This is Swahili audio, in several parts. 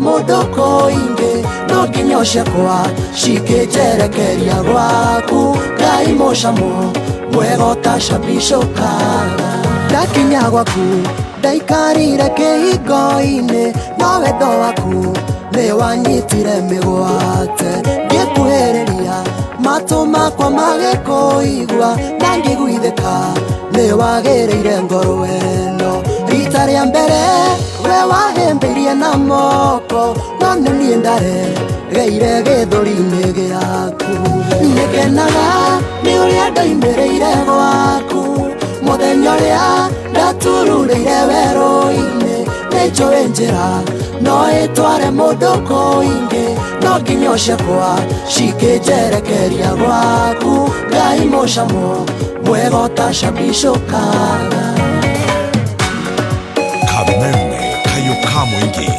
Modoko inge no kinyosha kwa shike jerekeria gwaku ngaimosha mo mwego tashabisho kara ndakinya gwaku ndaikarire kihingo-ine no wendo waku ni wanyitire migwate ngikuhĩrĩria matu makwa magĩkũigua na ngĩguithĩka ni wagĩrĩire ngoro ĩno rita rĩa mbere we wahĩmbĩirie na moko no nĩ niĩ ndaregeire gĩthũri-inĩ gĩaku nĩngenaga nĩ ũrĩa ndoimĩrĩire gwaku mũthenya ũrĩa ndatururĩire werũ-inĩ nĩnjũĩ njĩra no ĩtware mũndũ kũingĩ no nginya ũcekwa cikĩnjerekeria gwaku ngai mũcamo mwega ũtacambicũkaga kameme kayo ka mũingĩ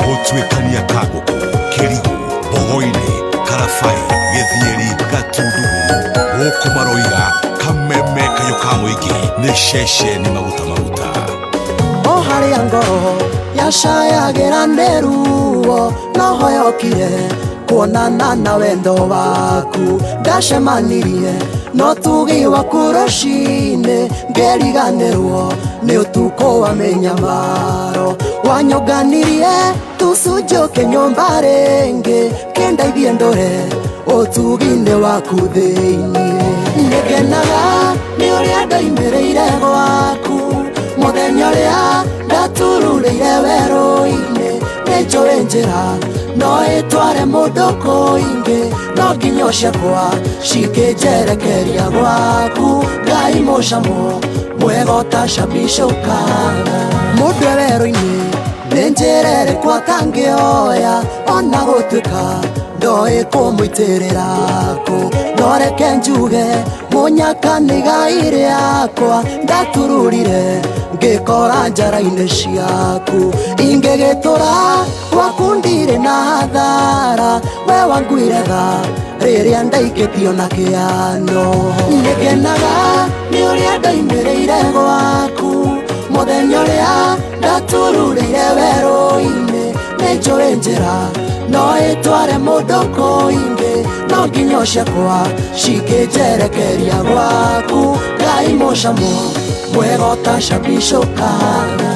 gũtuĩkania kagũkũ kĩrigũ mbogo-inĩ karabai gĩthiĩri gatundugu gũkũ maroiga kameme kayo ka mũingĩ nĩ ceceni maguta o harĩa ngoro yacayagĩra nĩ ruo noho yokire kuonana na wendo waku ndacemanirie no tugi waku rũcinĩ ngĩriganĩrwo nĩ ũtukũ wa mĩnyamaro wanyonganirie tũcunjũke nyũmba rĩngĩ kĩndeithie ndore ũtugi-inĩ waku thĩinĩ nĩngenaga nĩ ũrĩa ndoimĩrĩire gwaku mũthenya ũrĩa ndatururĩire werũ-inĩ nĩnjũĩ njĩra no ĩtware mũndũ kũingĩ no nginya ũcekwa cikĩnjerekeria gwaku ngai mũcamo mwega ũtacambicũkaga mũndũ werũ-inĩ nĩ njĩra ĩrĩkũ atangĩoya ona gũtuĩka ndoĩ kũmũitĩrĩra kũ no reke njuge mũnyaka nĩ igai rĩakwa ndatururire ngĩkora njara-inĩ ciaku ingĩgĩtũra gwaku ndirĩ na hathara we wanguire tha rĩrĩa ndaikĩtio na kĩano nĩngenaga nĩ ũrĩa ndoimĩrĩire gwaku mũthenya ũrĩa ndatururĩire werũ-inĩ nĩnjũĩ njĩra no ĩtware mũndũ kũingĩ no nginya ũcekwa cikĩnjerekeria gwaku ngai mũcamo mwega ũtacambicũkaga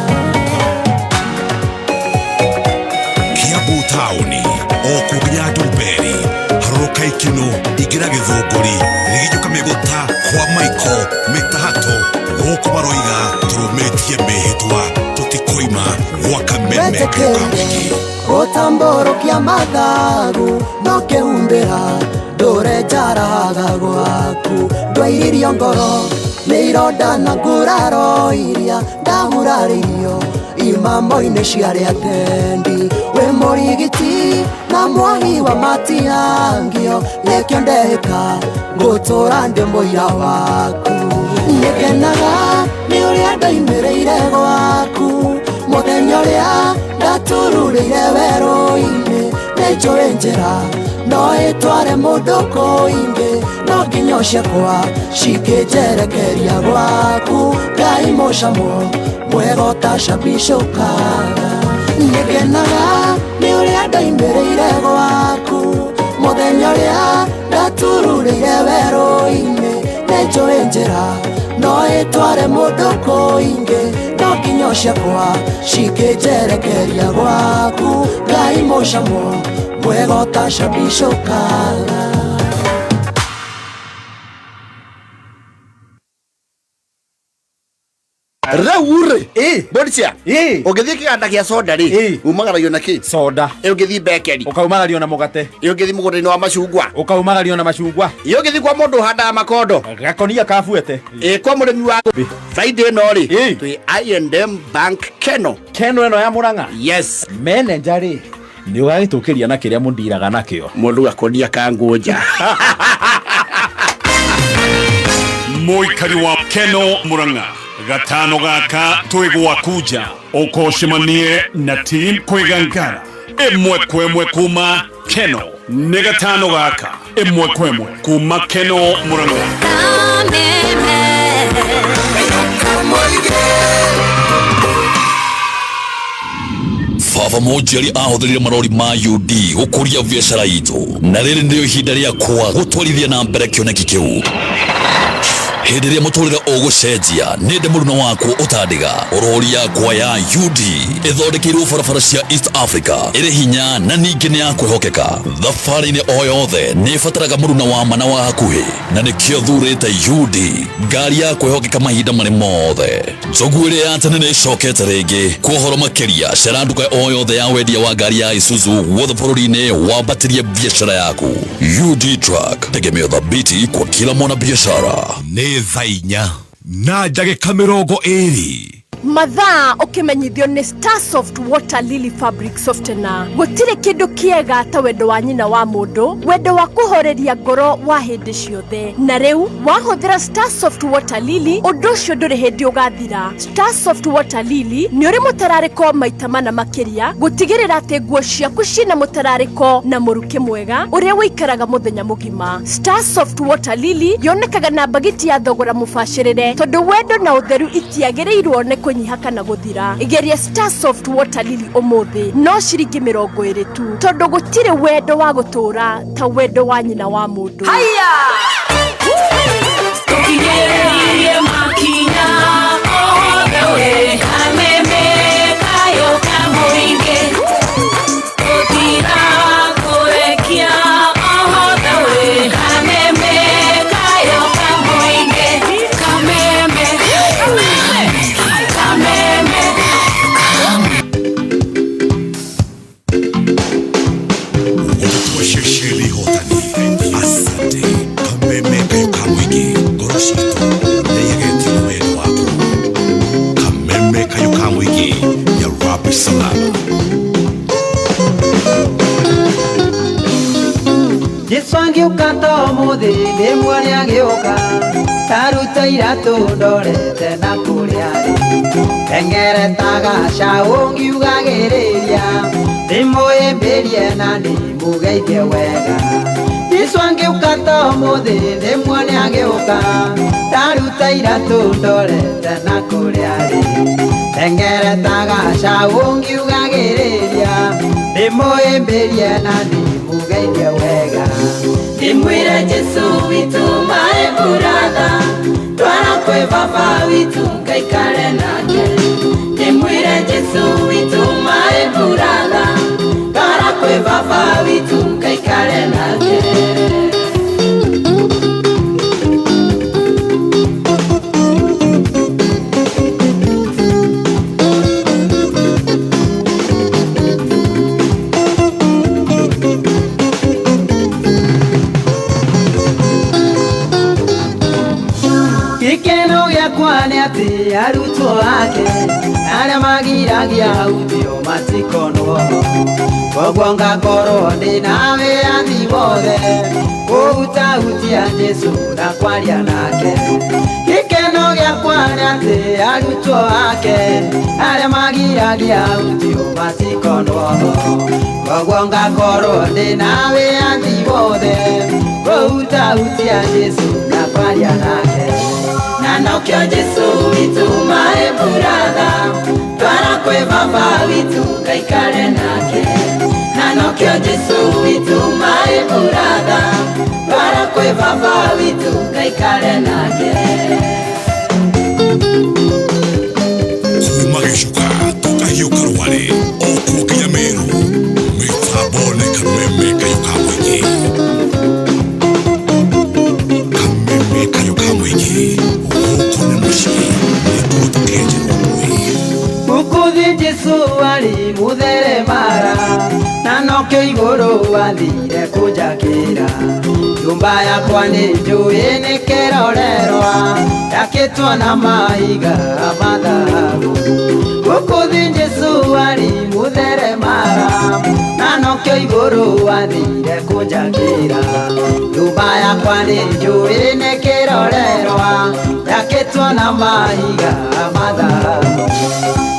Kiambu taũni o kũginya Ndumberi harũrũka ikino ingĩra Gĩthũngũri rĩgĩnyũka mĩgũta kwa maiko mĩtahatũ gũkũ maroiga tũrũmĩtie mĩhĩtwa tũtikoima gwa kameme kayo ka mũingĩ gũtambũrũkia mathagu no kĩhumbĩra ndũre njaraga gwaku ndwairirio ngoro nĩ ironda na nguraro iria ndahurarĩirio imamo-inĩ ciarĩ atendi wĩ mũrigiti na mwahi wa matiangio nĩkĩo ndehĩka ngũtũra ndĩ mũira waku nĩngenaga nĩ ũrĩa ndoimĩrĩire gwaku mũthenya ũrĩa ndatururĩire werũ-inĩ nĩnjũĩ njĩra no ĩtware mũndũ kũingĩ no nginya ũcekwa cikĩnjerekeria gwaku ngai mũcamo mwega ũtacambicũkaga nĩngenaga nĩ ũrĩa ndoimĩrĩire gwaku mũthenya ũrĩa ndatururĩire werũ-inĩ nĩnjũĩ njĩra no ĩtware mũndũ kũingĩ no nginya ũcekwa cikĩnjerekeria gwaku ngai mũcamo mwega ũtacambicũkaga Raure Boricia ũngĩthiĩ kĩganda gĩa soda rĩ umagarario na kĩ soda ũngĩthiĩ bekeri ũkaumagario na mũgate ũngĩthiĩ mũgũnda-inĩ wa macungwa ũkaumagario na macungwa ũngĩthiĩ kwa mũndũ ũhandaga makondo gakonia kabuete kwa mũrĩmi wa Friday ĩno rĩ twĩ I&M Bank Keno ĩno ya Mũrang'a yes manager rĩ nĩ ũgagĩtũkĩria na kĩrĩa mũndiraga nakĩo mũndũ gakonia kangũnja mũikari wa Keno Mũrang'a gatano gaka twĩgwakunja ũkocemanie na team kwĩgangara ĩmwe kwa ĩmwe kuma Keno nĩ gatano gaka ĩmwe kwa ĩmwe kuma Keno Mũrang'a Baba Monjeri ahotherire marori ma UD gukuria biashara itu na riri ndio ihinda ria kwa gutwarithia na mbere kioneki kiu. Hindi ria muturire ugucenjia ninde muruna waku utandiga urori yakwa ya UD ithondekirwo barabara cia East Africa iri hinya na ningi ni ya kwihokeka. Thabari-ini o yothe ni ibataraga muruna wa mana wa hakuhi na nikio thurite UD ngari ya kwihokeka mahinda mari mothe. Njogu iri ya tene ni icokete ringi kuhoro makiria cera nduka o yothe ya wendia wa ngari ya Isuzu guothe bururi-ini wambatirie biashara yaku. UD Truck, tegemeo thabiti kwa kila mwana biashara. Nĩ thaa 4 na ndagĩka 20 mathaa ukimenyithio ni Starsoft Water Lily Fabric Softener. Gutire kindu kiega ta wendo wa nyina wa mundu, wendo wa kuhoreria ngoro wa hindi ciothe. Na riu wahuthira Starsoft Water Lily undu ucio nduri hindi ugathira. Starsoft Water Lily ni uri mutarariko maita mana makiria gutigirira ati nguo ciaku cina mutarariko na muruke mwega uria wikaraga muthenya mugima. Starsoft Water Lily yonekaga na bagiti ya thogora mubashirire tondu wendo na utheru itiagirirwo ne kunyiha kana guthira. Igeria Starsoft Water Lily umuthi no ciringi 20 tu tondu gutire wendo wa gutura ta wendo wa nyina wa mundu. Haya tukigererie makina all the way ameme kayo kamuinge utira kurekia all the way ameme kayo kamuinge kameme Shesheli hotani asante kameme kayo kamwiki goroshito neyegeti mwendo wako kameme kayo kamwiki ya Rabbi Salama. Jeswangi ukato muthi ni mwari agioka taruta iratu ndorete na kuriari engere taga shaungi ugagiriria nimuimbirie na nimugeithie wega. Jeswangi ukato muthi ni mwari agioka taruta iratu ndorete na kuriari engere taga shaungi ugagiriria nimuimbirie na nimugeithie wega. Nimwire Jesu witu my brother twara kwe baba witu kaikare nake. Nimwire Jesu witu my brother twara kwe baba witu kaikare nake. Ati arutwo ake aria magiragia uthio matikono kogwo ngakorwo ndi nawe athi wothe gutahutia Jesu na kwaria nake. Gikeno giakwa ni ati arutwo ake aria magiragia uthio matikono kogwo ngakorwo ndi nawe athi wothe gutahutia Jesu na kwaria nake. Nanokyo Jesu witu my brother twara kwe baba witu kaikare nake. Nanokyo Jesu witu my brother twara kwe baba witu kaikare nake. Kuma gishuka tukahiuka rware okukia meru mitabone kameme kayo kamwiki kameme kayo kamwiki Mukuthi Jesu ari muthere mara nanokyo iguru wathire kunjakira. Nyumba yakwa ni njui ni kirorerwa yakitwo na mahiga mathagu. Mukuthi Jesu ari muthere mara nanokyo iguru wathire kunjakira. Nyumba yakwa ni njui ni kirorerwa yakitwo na mahiga mathagu.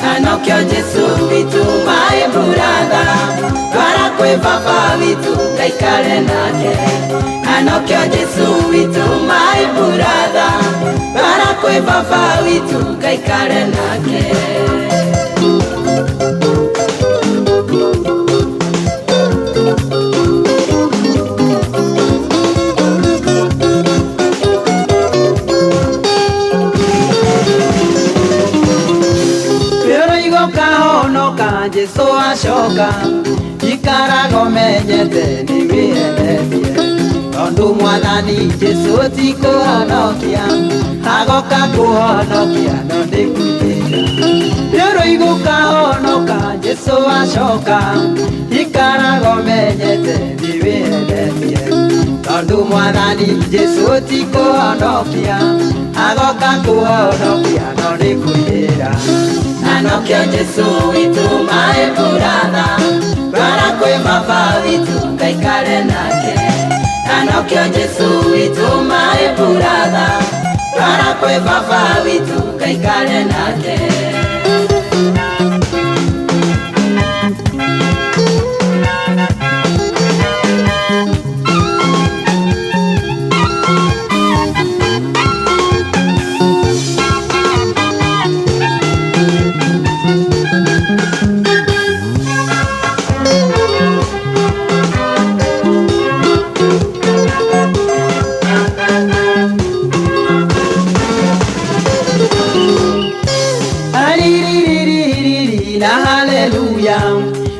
Nanokyo Jesu witu my brother twara kwe baba witu kaikare nake. Nanokyo Jesu witu my brother twara kwe baba witu kaikare nake. acoka ikarago menyete ni wĩendete tondu mwathani Jesu ti kũhonokia agoka kũhonokia no ndĩkwĩtĩka rĩrũ igũkahonoka Jesu acoka ikarago menyete ni wĩendete tondu mwathani Jesu ti kũhonokia agoka kũhonokia no ndĩkwĩtĩka anokio Jesu witũ my brother twara kwĩ baba witũ ngaikare nake anokio Jesu witũ my brother twara kwĩ baba witũ ngaikare nake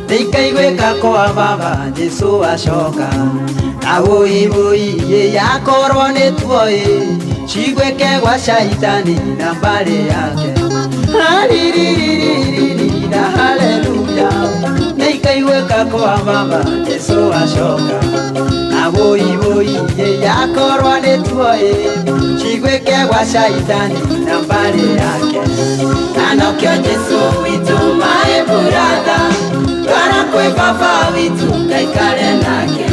Nikaigweka kwa baba Jesu acoka awoi ye yakorwo nĩ tuoĩ cigweke gwa shaitani na mbari yake na haleluya nikaigweka kwa baba Jesu acoka awoi ye yakorwo nĩ tuoĩ cigweke gwa shaitani na mbari yake anokio Jesu witũ my brother twara kwĩ baba witũ ngaikare nake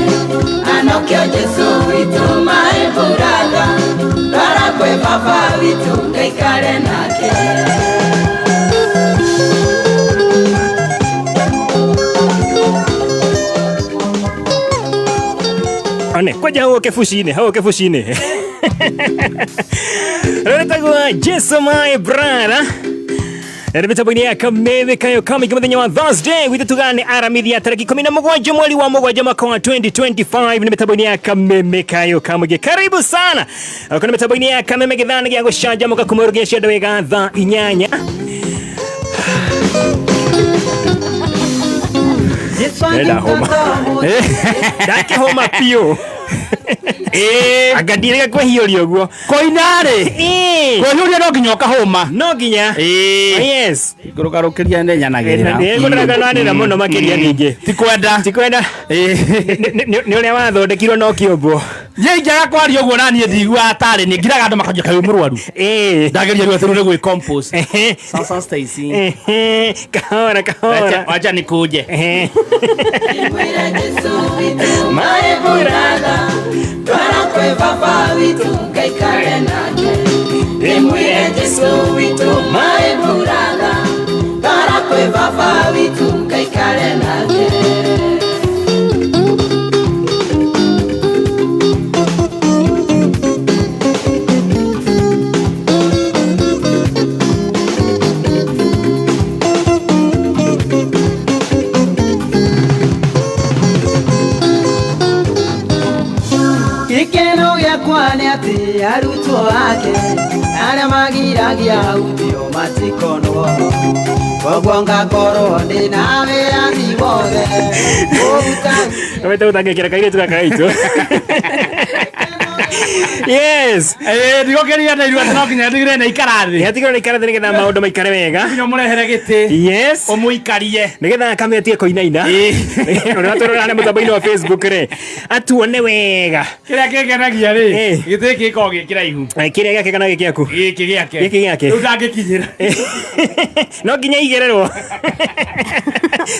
anokio Jesu witũ my brother twara kwĩ baba witũ ngaikare nake ane kwaja hau kefushine Rwetagwa Jesu my brother Nĩrĩmĩtambo-inĩ ya kameme kayo kamĩngĩ mũthenya wa Thursday gwitũ tugane aramithia tarĩki 17 mweri wa mũgwanja mwaka wa 2025 nĩ mĩtambo-inĩ ya kameme kayo kamĩngĩ karibu sana kuna mĩtambo-inĩ ya kameme gĩthani gĩa gũcanjamũka kumũrũgia cia ndwega thaa 8 Enda homa Dake homa pio Agadire kwa hiyo lioguo Koinare Kwa hiyo no nginya ukahoma No nginya Yes Gurugarukiria ndenya nagerera Gurugarukiria muno makiria ningi Tikwenda Ni uria wathondekirwo no kiombo Ye njaga kwaria uguo nani ndigua atari ni ngiraga andu makajia kayo murwaru ndageria rwa thiru gwi compost sasa Stacy kahora acha nikuje my brother twara kwĩ baba witũ ngaikare nake ndĩmwĩre Jesu witũ my brother twara kwĩ baba witũ ngaikare nake ati arutwo ake arĩa magiragia audio matikonwo koguo ngakorwo ndĩ na wĩyathi wothe ũtangĩkĩra kairĩtu gaka gaitũ Yes ndigokeria na irua no nginya ndigire na ikarathi yatigire na ikarathi nigetha maundu maikare wega nginya murehere giti yes umuikarie nigetha kametie koinaina ona tũrora na mũtambo-inĩ wa Facebook re atuone wega kĩrĩa kĩngenagia rĩ gĩtĩ gĩkoragwo gĩkĩraihu kĩrĩa gĩake kana gĩkĩaku gĩkĩ gĩake ndangĩkinyĩra no nginya igererwo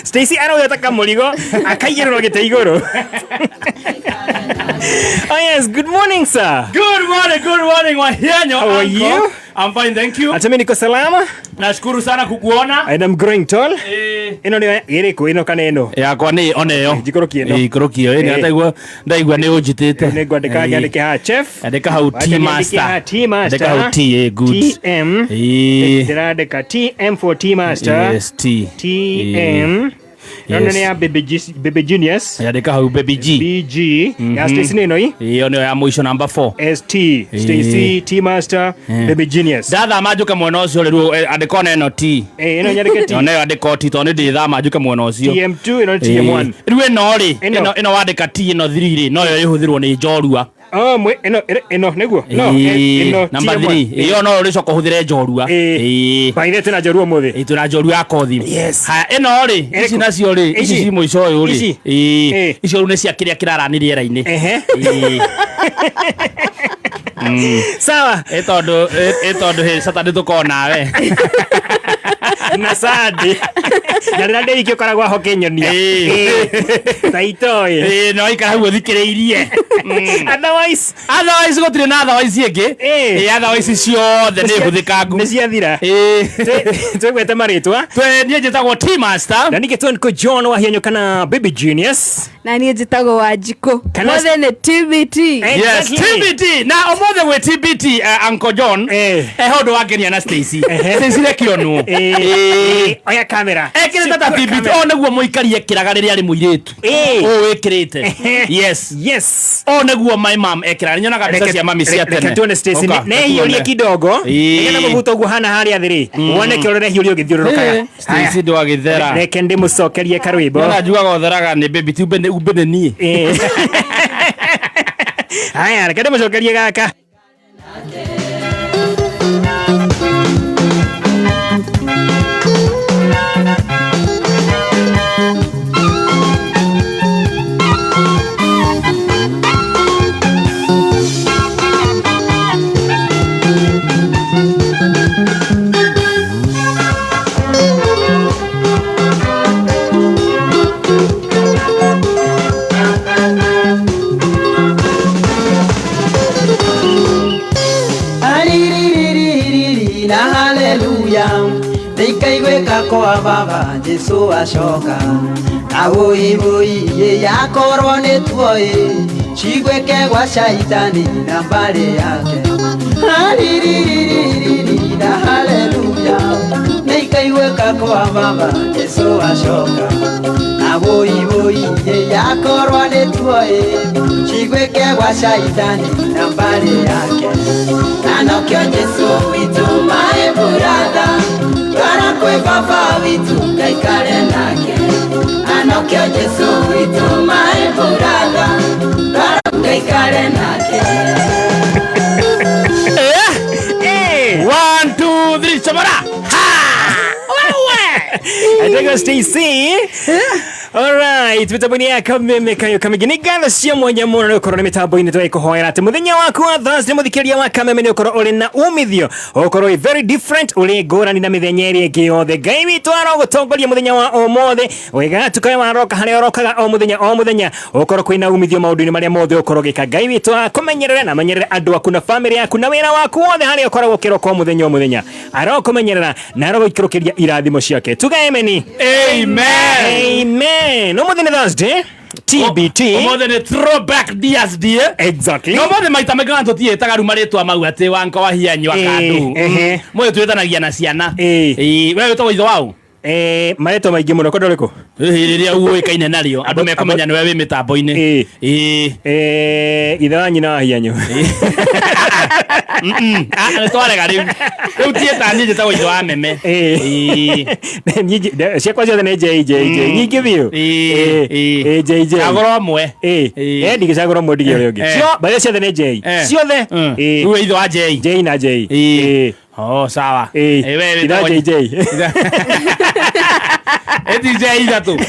Stacy aroya takamurigo akaigĩrĩrwo gĩtĩ igũrũ Oh yes, good morning sir. Good morning Wahienyo. How are you? I'm fine, thank you. Acha mimi niko salama. Nashukuru sana kukuona. And I'm growing tall. Ino ni yereko ino kana ino. Ya kwa ni oneyo. Jikoroki ino. Jikoroki ino ndaigwa ni ujitete. Ne gwandika yandike ha chef. Andika ha tea master. Tea master. Andika ha tea good. TM. Ndradeka TM for tea master. Yes, tea. TM. None ya Baby Genius. Yandika hau Baby G. BG. Ya Stacy nino hii. Iyo ndio ya mwisho number 4. ST. Stacy, T Master, Baby Genius. Ndatha majuke mwena ucio riu andiko neno T. Ino nyandike T. Ino andiko T to ni nditha majuke mwena ucio. TM2 ino TM1. Riu ino ri ino wandika T ino 3 ri no yo ihuthirwo ni njorua. Ino neguo. No, number 3. Iyo no uri coko huthire njorua. Baire tena njorua muthi. Tuna njorua ya kothi. Yes. Ha ino ri ici nacio ri ici ci muico uyu ri. Icio ni cia kiria kirarani riera-ini. Sawa. Etondo he Saturday tuko nawe. Na Sunday. Na ndei ikio karagwa hokenyonia. Taito no ikara huo thikiriirie. Otherwise gotire na otherwise ingi. Otherwise ciothe ni huthikangu. Ni ciathira. Twegwete maritwa. Nie njitagwo T Master. Na nike twenko John wa hianyo kana Baby Genius. Na nie njitagwo Wanjiko. Mothe ni TBT. Yes, TBT. Na omothe gwe TBT Uncle John. Hondu wangenia na Stacy. Stacy rekionwo. Oya kamera. Ekire tata TBT onaguo muikarie kiraga riria ari muiritu. Wikirite. Yes. Onaguo my mom ekira nyonaga mbica cia mami cia tene. Tuone Stacy. Na hiyo kidogo. Nigena mubuto guo hana haria thiri. Wone kiorore hiyo githiururuka. Stacy ndo agithera. Reke ndimucokerie karwimbo. Nona njugaga utheraga ni baby tu ubene nie. Haya, reke ndimucokerie gaka. Kwa baba Jesu ashoka awoi ye yakorwo ni tuoi chigweke gwa shaitani na mbare yake haleluya nikaiweka kwa baba Jesu ashoka awoi ye yakorwo ni tuoi chigweke gwa shaitani na mbare yake anokyo Jesu witu my brother Para kwe baba witu kaikare nake Anokyo Jesu witu my brother Para kaikare nake 1 2 3 sabara I think Stacy. Alright, mitabunia kameme kayo kamigini gana cia mwanya muno ni ukorwo ni mitambo-ini twikuhoera ati muthenya waku wa Thursday muthikiria wa kameme ni ukorwo uri na umithio ukorwo very different uri ngurani na mithenya iri ingi yothe Ngai witu arogutongoria muthenya wa omothe wigatuka waroka haria orokaga o muthenya ukorwo kwina umithio maundu-ini maria mothe ukorwo gika Ngai witu akumenyerere na amenyerere andu aku na family yaku na wira waku wothe haria ukorwo ukiroka o muthenya arokumenyerera na aroguikirukiria irathimo ciake tuga ameni. Amen. No more than Thursday. TBT. No more than a throwback DSD. Exactly. No more than maita megana tutietaga rumaritwa mau ati wanka wa hianyu akandu. Moyo twetanagia na ciana. Wewe to itho wau. Mareto maingi muno kodoreko. Riria uikaine nario andu mekomenya ni wewe mitambo-ini. Ithe wa nyina wa hianyu. Twarega riu tieta ni njeta itho wa meme. Ciakwa ciothe nĩ JJ nyingĩ biũ. JJ agoro mwe ndigĩcagũra mwe ndigĩ ũrĩa ũngĩ baria ciothe nĩ J ciothe rĩu itho wa J na J. Sawa wewe ida JJ DJ ithatu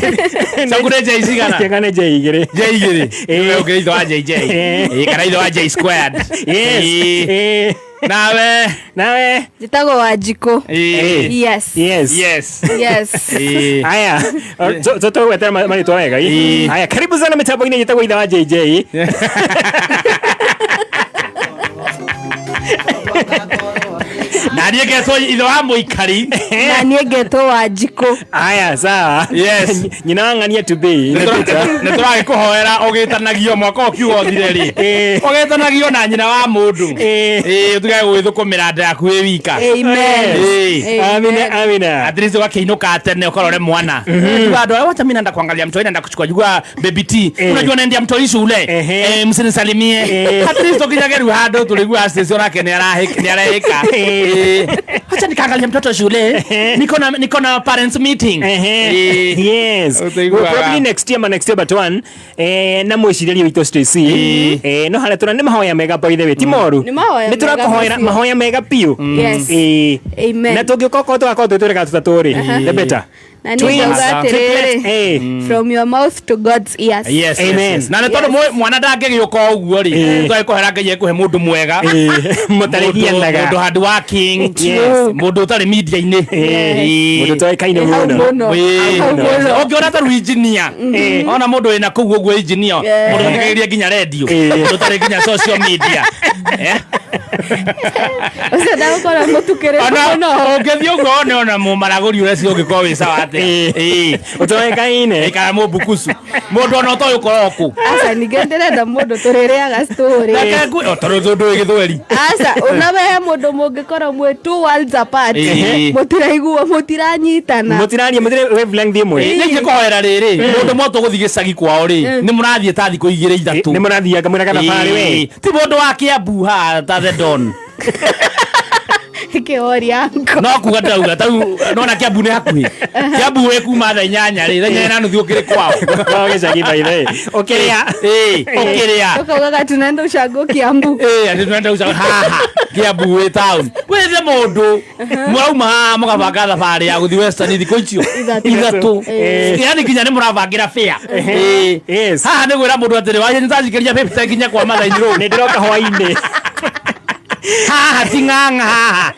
sagure J cigana kengane J igĩrĩ wewe ũkĩrĩ itho wa JJ kana itho wa J squared. Yes nawe njitagwo Wanjiko. Yes. Haya tũtũgwetera marĩtwa wega. Haya karibu sana mitambo-ini njitagwo ithe wa JJ. na niĩ ngetwo ithe wa Mũikari na niĩ ngetwo Wanjikũ. Aya sawa. Yes. Nyina wang'ania today. Nĩ tũragĩkũhoera ũgĩtanagio mwaka ũkiuga ũthire rĩ. Ũgĩtanagio na nyina wa mũndũ. Ũtigae gwĩthũkũmĩra nda yaku wĩ wika. Amina. At least wakĩinũka tene ũkorore mwana. Ndio wacha mimi naenda kuangalia mtoi, naenda kuchukua jua baby tea. Unajua naendea mtoi shule. Msinisalimie. At least ukijageru hado tuligua station yake ni araheka. Acha nikaangalia mtoto shule. Niko na parents meeting. Yes. Probably next year but one na mwĩcirĩrie witũ Stacy. No hale tuna nĩ mahoya mega by the way Timoru. Nĩ tũrakũhoera mahoya mega piũ. Yes. Amen. Na tũngĩkorwo tũgakorwo twĩtũrĩka tũtatũrĩ. The better. Na from your mouth to God's ears. Yes. Amen. Na nĩtondũ mwana ndangĩgĩũka ũguo rĩ, tũgĩkũhera Ngai ekũhe mũndũ mwega. Mũtarĩgianaga. Mũndũ hard working. Mũndũ ũtarĩ media-inĩ. Mũndũ ũtoĩkaine mũno. Ũngĩona ta engineer. Ona mũndũ wĩna kũu ũguo engineer. Mũndũ ũngĩgĩria nginya radio. Mũndũ ũtarĩ nginya social media. Ũcio ndagũkorwo mũtukĩrĩte mũno. Ũngĩthiĩ ũguo ona mũmaragũri ũrĩa cio ũngĩkorwo wĩ sawa atĩ. Ũtoĩkaine. Ikara mũbukusu. Mũndũ ona ũtoĩ ũkorwo kũ. Aca ningĩ ndĩrenda mũndũ tũrĩrĩaga story. Tondũ gĩthweri. Aca ũnawe mũndũ mũngĩkorwo mwĩ two worlds apart. Mũtiraigua mũtiranyitana. Mũtiraria wavelength ĩmwe. Nĩ kũhoera rĩrĩ. Mũndũ mũtũ gũthiĩ gĩcagi kwao rĩ. Nĩ mũrathiĩ ta thikũ 2-3. Nĩ mũrathiaga mwĩna thabarĩ we. Ti mũndũ wa Kiambu ha ta the Don. Kĩoria ngo. No kuga ndauga tau nona Kiambu nĩ hakuhĩ. Kiambu wĩ kuma thaa 8 rĩ. Thaa 8 nuthu ũkĩrĩ kwao. Kwao gĩcagi by the way. Ũkĩrĩa. Ũkĩrĩa. Tukaugaga tunaenda Ushago Kiambu. Ati tunaenda Ushago haha. Kiambu wĩ town. Wethe mũndũ. Mwauma haha mũgabanga thabarĩ ya gũthiĩ Western thikũ icio. Ithatũ. Yani nginya nĩ mũrabangĩra fare. Yes. Haha nĩ gwĩra mũndũ atĩrĩ waje nĩtajikĩria paper nginya kwa mathainĩ rũu. Nĩ ndĩroka hwainĩ. Haha ting'ang'a haha.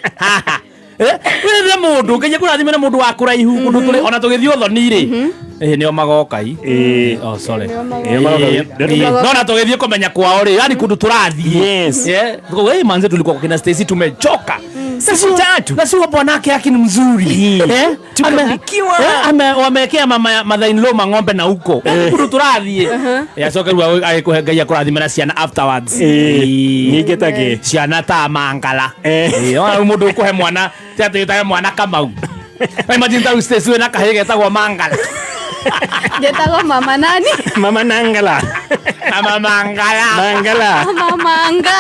Wethe mũndũ nginya kũrathimĩra mũndũ wa kũraihu mũndũ tũrĩ ona tũgĩthiĩ ũthoni rĩ. Nĩo magokai. Oh sorry. No na tũgĩthiĩ kũmenya kwao rĩ. Yani kũndũ tũrathiĩ. Yes. Wewe manze tulikuwa kwa kina Stacy tumechoka. Sisi tatu. Na sio bwanake yake ni mzuri. Tukafikiwa. Wamekea mama mother-in-law mang'ombe na huko. Kũndũ tũrathiĩ. Yacoka rĩu agĩkũhe Ngai akũrathimĩra ciana afterwards. Ningĩ take. Ciana ta Mangala. Ona mũndũ ũkũhe mwana tete yetaga mwana Kamau. Imagine ta Stacy wena kahĩĩ getagwo Mangala. Getagwo mama nani? Mama Nangala. Mama Mangala. Mama Manga.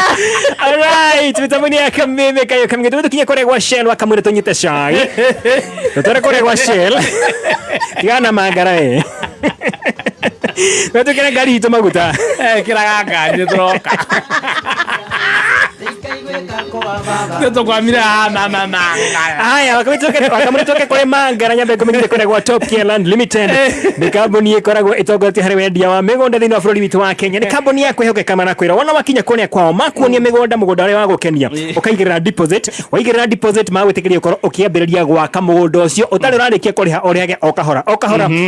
Alright, vitamini ya kameme kayo kamge tukinya kore gwa Shell wakamure tonyite shai. Tutore kore gwa Shell. Tigana Mangala Wetu kena gari hito maguta. Kira gari troka. Teto kwa mira mama Mangala. Haya wakamure toke kore Mangala nyambe kumengite kore gwa Top Gear Land Limited. Ni kambuni ikoragwo itogoti hari wendia wa migonda thini wa bũrũri witũ wa Kenya. Ni kambuni ya kwĩhokeka mana kwĩra wana wakinya kũrĩa kwao makuonia mũgũnda ũrĩa wa gũkenia. Ũkaigĩrĩra deposit, waigĩrĩra deposit magwĩtĩkĩria ũkorwo ũkĩambĩrĩria gwaka mũgũnda ũcio ũtarĩ ũrarĩkia kũrĩha ũrĩage o kahora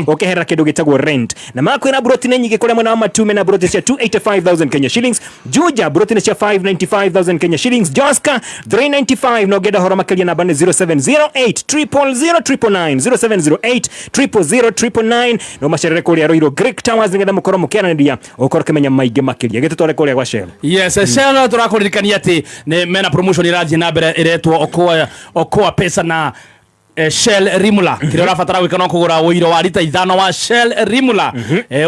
ũkĩherera kĩndũ gĩtagwo rent. Na makwĩra broti nĩ nyingĩ kũrĩa mwena wa Matume na broti cia 285,000 Kenya shillings. Juja broti nĩ cia 595,000 Kenya shillings. Joska 395 no ngenda horo makĩria namba nĩ 0708000999 0708000999 no macerere kũrĩa Roiro Greek Towers nĩgetha mũkorwo mũkĩaranĩria ũkorwo kĩmenya maingĩ makĩria gĩtũtware kũrĩa gwa Shell. Yes, Shell tũrakũririkania atĩ nĩ mena promotion irathiĩ na mbere iretwo okoa pesa na Shell Rimula. Kile urafatara gwika no kugura wĩiro wa lita 5 wa Shell Rimula.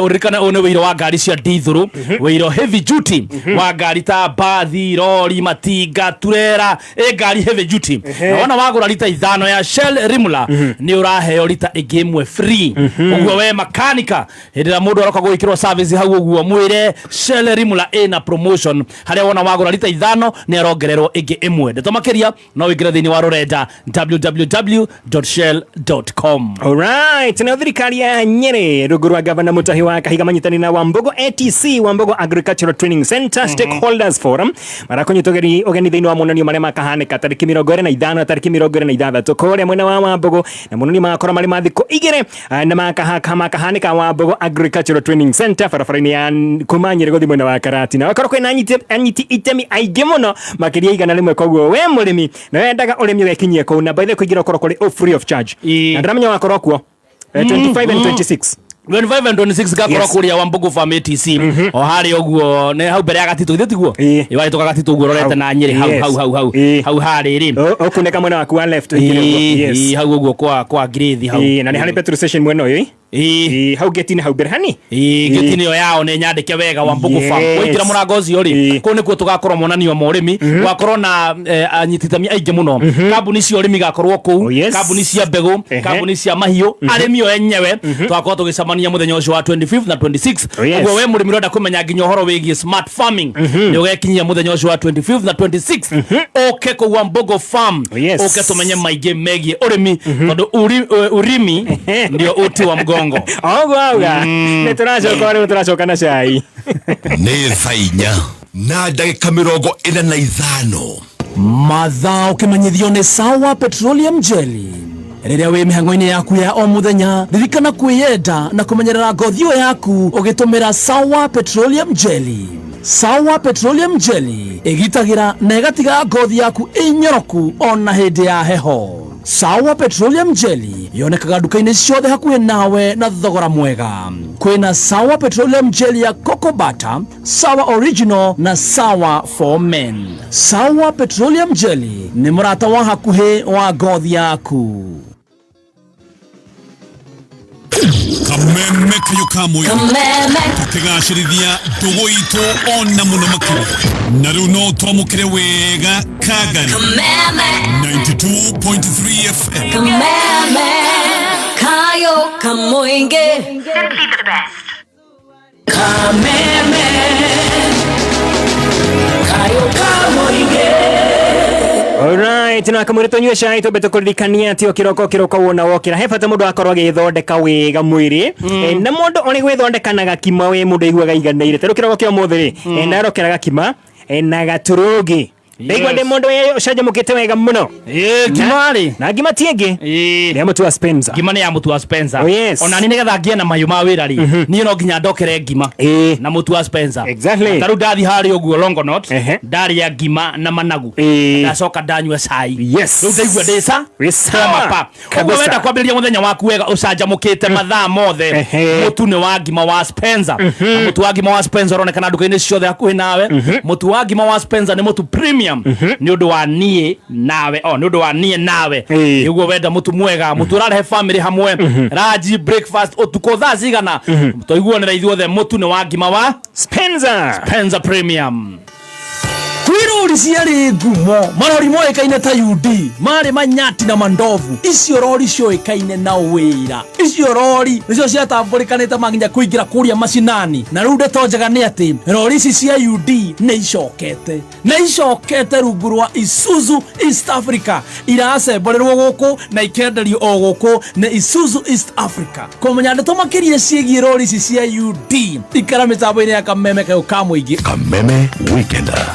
Uririkana one wĩiro wa ngari cia diesel, wĩiro heavy duty wa ngari ta bathi, lori, matinga, turera, ngari heavy duty. Wana wagura lita 5 ya Shell Rimula ni uraheo lita ĩngĩ ĩmwe free. Ũguo we makanika hĩndĩ mũndũ aroka gwĩkĩrwo service hau ũguo mwĩre Shell Rimula ina promotion harĩa wana wagura lita 5 ni arongererwo ĩngĩ ĩmwe. Ndeto makĩria no wĩingĩre thĩinĩ wa rũrenda www www.shell.com. Alright, na thirikari ya Nyeri rungu rwa gavana Mutahi wa Kahiga manyitani na Wambogo ATC Wambogo Agricultural Training Center Stakeholders Forum marakonyitogeri ogeni thiini wa monanio maria makahanika tariki 25 tariki 26 kuria mwena wa Wambogo na monanio makora mari mathiko igire na makahanika Wambogo Agricultural Training Center barabara-ini ya kuma Nyeri guthi mwena wa Karati na wakora kwina anyiti itemi aingĩ muno makiria igana rimwe koguo we murimi na wendaga urimi wekinyie kuu na by the kuigira okoro kuri free of charge na ndamenya wakora kuo 25 and 26 25 and 26 gakora kuria Wambogo Farm ATC o hari oguo ne hau mbere ya Gatito ithe tiguo iwai toka Gatito guo rorete na Nyeri hau hari ri okuneka mwena waku wa left yes hau oguo kwa Grithi hau na ni hari petrol station mwena uyu hau getini hau mbere hani getini yo yao ne nyandike wega Wambogo Farm kuingira murango ucio ri ko nikuo tugakorwo monanio ma urimi wakorwo na anyititami aingĩ muno kambuni cia urimi gakorwo kuu kambuni cia mbegu kambuni cia mahiũ arimi o enyewe twakorwo tugicamania muthenya ucio wa 25 na 26 uguo we murimi ronda kumenya nginya uhoro wigie smart farming ni ugekinyia muthenya ucio wa 25 na 26 oke ku Wambogo Farm oke tumenye maingĩ megie urimi tondu urimi ndio uti wa mgongo ogwa ne turacoka na cai nĩ thainya na ndagĩka 45 mathaa ũkĩmenyithio nĩ Sawa Petroleum Jelly. Rĩrĩa wĩ mĩhang'o-inĩ yaku ya o mũthenya ririkana kwĩyenda na kũmenyerera ngothi ĩyo yaku ũgĩtũmĩra Sawa Petroleum Jelly. Sawa Petroleum Jelly ĩgitagĩra na ĩgatiga ngothi yaku ĩnyoroku ona hĩndĩ ya heho. Sawa Petroleum Jelly yonekaga duka-inĩ ciothe hakuhĩ nawe na thogora mwega. Kwĩna Sawa Petroleum Jelly ya Cocoa Butter, Sawa Original na Sawa for Men. Sawa Petroleum Jelly nĩ mũrata wa hakuhĩ wa ngothi yaku. kameme kayo kamwe tukigacirithia ndugu itu ona muno makiri na riu no twamukire wega Kagari 92.3 FM kameme kayo kamoinge simply the best kameme kayo kamoinge. Alright, na kamuri tonywe cai tobeto kuririkania atio kiroko wona wokira he bata mundu akorwo agithondeka wega mwiri na mundu oni gwithondekanaga kima we mundu iguaga iganaire teru kiroko kio muthiri na rokeraga kima na gaturugi Ndegwa de mondo ye shaje mukete wega muno. Gimari. Na gima tienge. Ya mutu wa Spencer. Gima ni ya mutu wa Spencer. Oh, yes. Ona ni negetha ngia na mayu ma wira ri. Ni no nginya ndokere gima. Na mutu wa Spencer. Exactly. Taru ndathi hari oguo Longonot. Ndari ya gima na managu. Ndacoka ndanywa cai. Yes. Riu ndaigua ndisa. Soma pa. Koguo wenda kwambĩrĩria mũthenya waku wega ũcanjamũkĩte mathaa mothe. Mutu ni wa ngima wa Spencer. Mutu wa ngima wa Spencer onekana nduka-inĩ ciothe hakuhĩ nawe. Mutu wa ngima wa Spencer ni mutu premium. Ni undu wa nie nawe ni undu wa nie nawe iguo wenda mutu mwega mutu urarehe family hamwe raji breakfast utuko thaa cigana toiguonera ithuothe mutu ni wa ngima wa Spencer premium. Kwirori ciarĩ ngumo marori moĩkaine ta UD marĩ manyati na mandovu icio rori cioĩkaine na wĩra icio rori nĩcio ciatambũrĩkanĩte maginya kũingĩra kũrĩa macinani na rĩu ndeto njega nĩ atĩ rori ici cia UD nĩ icokete rungu rwa Isuzu East Africa iracemborerwo gũkũ na ikenderio o gũkũ nĩ Isuzu East Africa. Kũmenya ndeto makĩria ciĩgiĩ rori ici cia UD ikara mĩtambo-inĩ ya Kameme Kayo ka Mũingĩ. Kameme Weekender.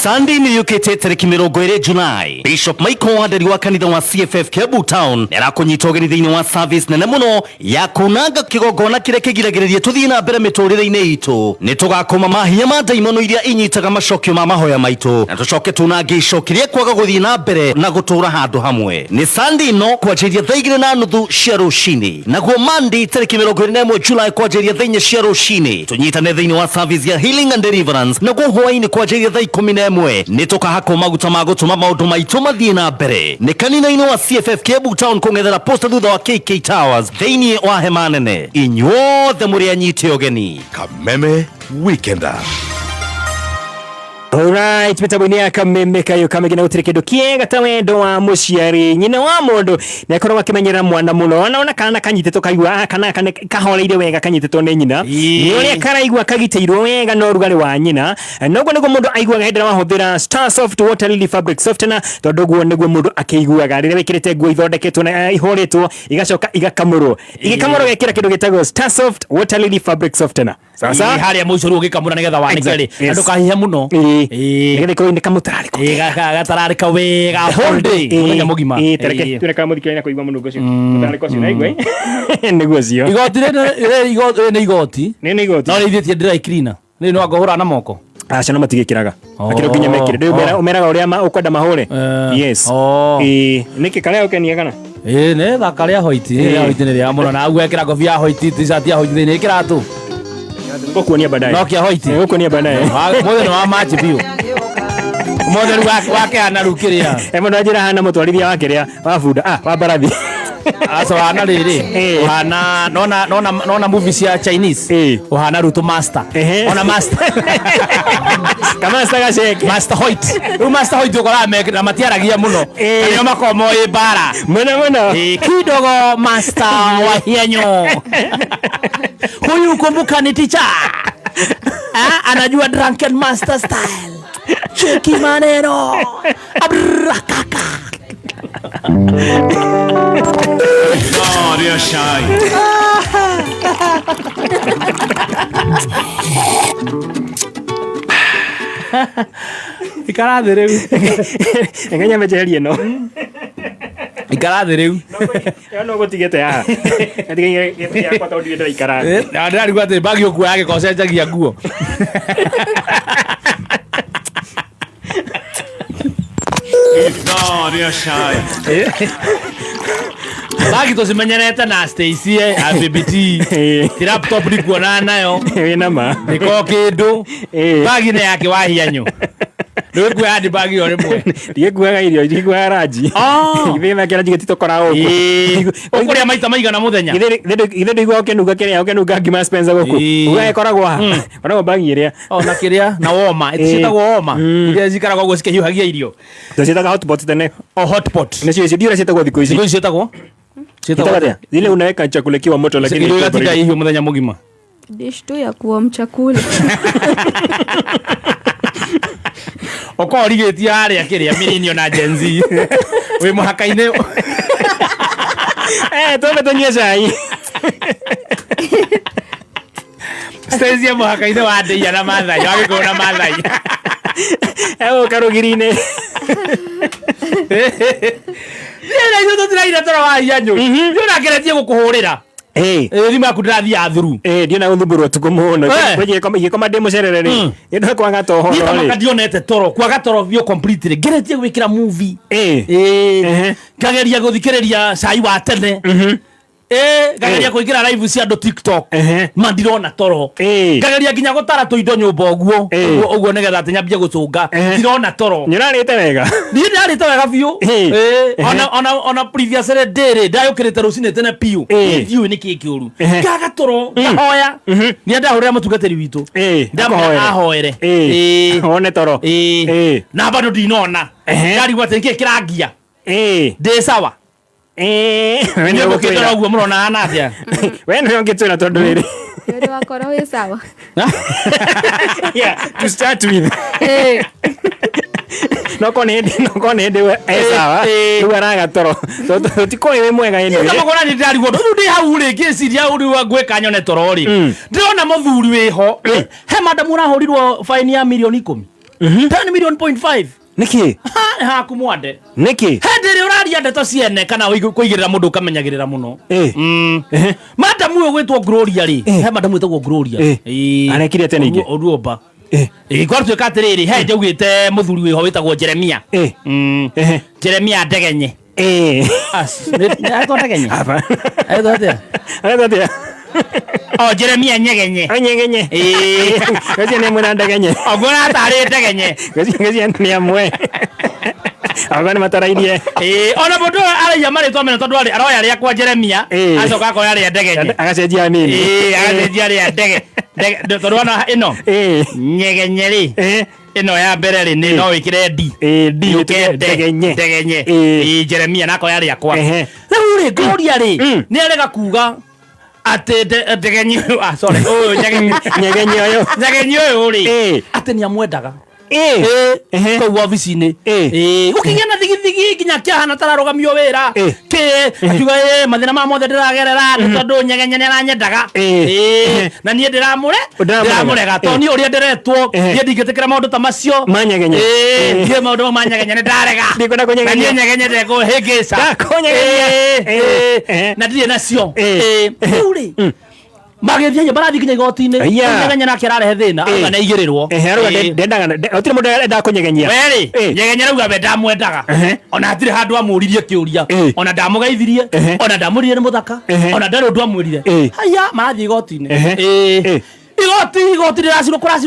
Sunday ni yukite tariki 20 Julai. Bishop Michael Waderi wa kanitha wa CFF Kiambu Town nĩarakũnyita ũgeni thĩinĩ wa service nene mũno ya kũnanga kĩgongona kĩrĩa kĩgiragĩrĩria tũthiĩ na mbere mĩtũrĩre-inĩ itũ. Nĩ tũgakoma mahinya ma ndaimono iria inyitaga macokio ma mahoya maitũ na tũcoke tunange icokio rĩa kwaga gũthiĩ na mbere na gũtũra handũ hamwe. Nĩ Sunday no kwanjĩrĩria thaa 2:30 cia rũcinĩ, naguo Monday tariki 21 Julai kwanjĩrĩria thaa 4 cia rũcinĩ. Tũnyitane thĩinĩ wa service ya Healing and Deliverance, naguo hwaĩ-inĩ kwanjĩrĩria thaa 11 nĩ tũkahakwo maguta ma gũtũma maũndũ maitũ mathiĩ na mbere. Nĩ kanitha-inĩ wa CFF Kiambu Town kũng'ethera posta thutha wa KK Towers thĩinĩ wa hema nene. Inyuothe mũrĩ anyite ũgeni. Kameme Weekender. Alright, mitambo-inĩ ya Kameme Kayo Kamegena gũtirĩ kĩndũ kĩega ta wendo wa mũciari nyina wa mũndũ nĩ akoragwo akĩmenyerera mwana mũno ona kana kanyitĩtwo kaigua kana kahoreire wega kanyitĩtwo nĩ nyina nĩ ũrĩa karaigua kagitĩirwo wega na ũrugarĩ wa nyina noguo nĩguo mũndũ aiguaga hĩndĩ ĩrĩa wahũthĩra Star Soft Water Lily Fabric Softener tondũ guo nĩguo mũndũ akĩiguaga rĩrĩa wĩkĩrĩte nguo ithondeketwo na ihũrĩtwo igacoka igakamũrwo gĩkĩra kĩndũ gĩtagwo Star Soft Water Lily Fabric Softener sasa harĩa mũico rĩu ũgĩkamũra nĩgetha wanĩke rĩ andũ kahiha mũno nĩgetha ikorwo nĩ kamutararĩko gatararĩka wega holiday mũthenya mũgima tereke tureka mũthikĩrĩria kũigua mũnungo ũcio mutararĩko ũcio naigua nĩguo cio igoti nĩ igoti nĩ igoti no rĩithĩtie dry cleaner nĩ no ngahũra na moko aca no matigĩkĩraga akĩro nginya mekĩre rĩu ũmeraga ũrĩa ũkwenda mahũre yes nĩkĩ karĩa ũkenia kana nĩ thaka rĩa white nĩ rĩa mũno na gwekĩra ngobia ya white t-shirt ya white thĩinĩ ĩkĩratũ ngokuonia baadaye no kia white ngokuonia baadaye mothe no match biũ mothe wake ana rũkĩrĩa mũndũ anjĩra hana mũtwarithia wa kĩrĩa wa bunda wa barathi aso hana rĩrĩ uhana nona movies ya Chinese uhana Ruto master ona master kama master gaceke master Hoyt master Hoyt ukora na matiaragia muno nio makomo bara muno kidogo master wa hienyo huyu kumbuka ni teacher anajua drunken master style cheki maneno abrakaka Gloria Shai. Ikarathi rĩu engenya mejerie no ikarathi rĩu no gũtigete haha atigenge gĩtĩa kwa tondũ ndĩra ikarathi na ndarigwa atĩ bagi ũkuo yake kocenjagia nguo Gloria Shai. bagi tũcimenyerete na Stacy BBT ti laptop ndikuona nayo wĩna ma nĩko kĩndũ bagi nĩ yake wa hianyo nĩwe kuoya hadi bagi yo rĩmwe ndikuoyaga irio ndikuoya ranji ithima kĩra njigĩtito koragwo ũkũrĩa maita maigana mũthenya ithe ndĩigua ũkenunga ngima Spencer gũkũ uga ĩkoragwo haha koragwo bagi ĩrĩa na kĩrĩa na woma ĩticiĩtagwo woma iria cikaragwo ũguo cikĩhiũhagia irio tũciĩtaga hotpot tene hotpot nĩcio icio ndiũrĩa ciĩtagwo thikũ ici ciĩtagwo zile unaweka chakula kiwa moto lakini ndio katika hiyo mdanya mugima dish tu ya kuwa chakula oko rigetia harĩa kĩrĩa millennial na Gen Z we muhaka-inĩ twambe tũnyue cai Stacy muhaka-inĩ wa Ndeia na Maathai wagĩkũyũ na Maathai karũgiri-inĩ nĩna ithuĩ tũtiraire toro wa hianyo nĩona ngeretie gũkũhũrĩra thimũ yaku ndĩrathiaga through ndiona gũthumburwo tukũ mũno igĩkoma ndĩ mũcerere rĩ nĩndona kwaga toho rĩ ndionete toro kwaga toro biũ completely ngeretie gwĩkĩra movie ngageria gũthikĩrĩria cai wa tene ngageria kũingĩra live cia andũ TikTok mandirona toro ngageria nginya gũtara tũindo nyũmba ũguo nĩgetha atĩ nyambie gũcũnga ndirona toro nĩũrarĩte wega niĩ ndarĩte wega biũ ona previous day ndayũkĩrĩte rũcinĩ tene piũ ndiũĩ nĩkĩĩ kĩũru ngaga toro ngahoya nĩ ndahũrĩra mũtungatĩri witũ ndamwĩra ahoere one toro na bado ndinona ndarigwo atĩ nĩkĩĩ kĩrangia ndĩ sawa nĩ gũkĩndora ũguo mũrona hana atĩa we nĩ ũngĩtwĩra tondũ rĩrĩ Yule wakora we sawa. Yeah, to start with. No konende we sawa. Tu araga toro. Tiko we mwega yene. Ndamukora ni ndari godo. Ndi hau ri kisiria uri wa gweka nyone toro ri. Ndirona muthuri weho. He madam urahorirwo fine ya milioni 10. 10 million point 5. Niki? Ha kumwande. Niki? Hendere uraria ndeto ciene kana kuigirira mundu kamenyagirira muno. Madam uyo gwetwo Gloria ri. He madam wetagwo Gloria. Arekire tene ingi. Oruoba. Gwartu katiriri he njugite muthuri wiho witagwo Jeremia. Jeremia Ndegenye. Aiko Ndegenye. Aba. Aiko Oh, Jeremia Nyegenye. Nyegenye. Kazi ni mwana Ndegenye. Ogona atari Ndegenye. Kazi ni amwe. Agana mataraidie. Ona bodo ara ya mari to mena tondu ari aroya ria kwa Jeremia acoka ko yari Ndegenye. Agacenjia nini? Agacenjia ri Ndege. Tondu ana ino. Nyegenye ri. ino ya mbere ri ni no wikire D ndegenye Jeremia nako yari akwa riu ri Gloria ri ni arega kuga ate ndegenye sorry nyegenye uyu ri ate ni amwendaga kwa wabici-inĩ ũkĩgĩa na thigithigi nginya kĩahana tararugamio wĩra akiuga mathĩna ma mothe ndĩragerera nĩ tondũ nyegenye nĩ aranyendaga na niĩ ndĩramũrega tondũ niĩ ũrĩa ndĩretwo niĩ ndingĩtĩkĩra maũndũ ta macio ndiĩ maũndũ ma nyegenye nĩ ndarega na niĩ nyegenye ndekũhĩngĩca na ndirĩ nacio rĩu rĩ magĩthiĩ barathi kinya igoti-inĩ nyegenye nake ararehe thĩna auga nĩ aigĩrĩrwo gũtirĩ mũndũ endaga kũnyegenyia weri nyegenye rauga we ndamwendaga ona hatirĩ handũ amũririe kĩũria ona ndamũgeithirie ona ndamũrire nĩ mũthaka ona ndarĩ ũndũ amwĩrire haya marathiĩ igoti-inĩ igoti